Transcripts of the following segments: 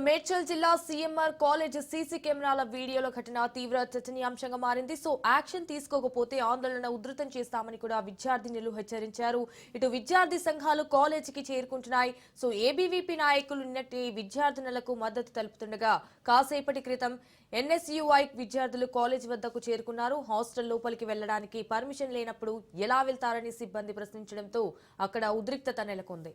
మేడ్చల్ జిల్లా CMR college CC కెమెరాల వీడియోల ఘటన తీవ్ర చర్చనీయాంశంగా మారింది. యాక్షన్ తీసుకోకపోతే ఆందోళన ఉధృతం చేస్తామని కూడా విద్యార్థినులు హెచ్చరించారు. ఇటు విద్యార్థి సంఘాలు కాలేజీకి చేరుకుంటున్నాయి. ఏబీవీపీ నాయకులు నిన్నటి విద్యార్థినులకు మద్దతు తెలుపుతుండగా కాసేపటి క్రితం ఎన్ఎస్యుఐ విద్యార్థులు కాలేజ్ వద్దకు చేరుకున్నారు. హాస్టల్ లోపలికి వెళ్లడానికి పర్మిషన్ లేనప్పుడు ఎలా వెళ్తారని సిబ్బంది ప్రశ్నించడంతో అక్కడ ఉద్రిక్తత నెలకొంది.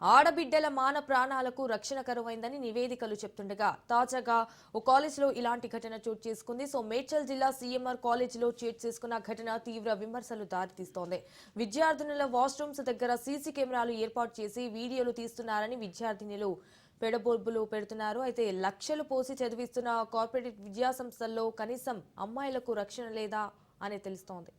ఆడబిడ్డల మాన ప్రాణాలకు రక్షణ కరువైందని నివేదికలు చెప్తుండగా తాజాగా ఓ కాలేజీలో ఇలాంటి ఘటన చోటు చేసుకుంది. మేడ్చల్ జిల్లా సీఎంఆర్ కాలేజీలో చోటు చేసుకున్న ఘటన తీవ్ర విమర్శలు దారితీస్తోంది. విద్యార్థినుల వాష్రూమ్స్ దగ్గర సీసీ కెమెరాలు ఏర్పాటు చేసి వీడియోలు తీస్తున్నారని విద్యార్థినులు పెడబొబ్బులు పెడుతున్నారు. అయితే లక్షలు పోసి చదివిస్తున్న కార్పొరేట్ విద్యాసంస్థల్లో కనీసం అమ్మాయిలకు రక్షణ లేదా అని తెలుస్తోంది.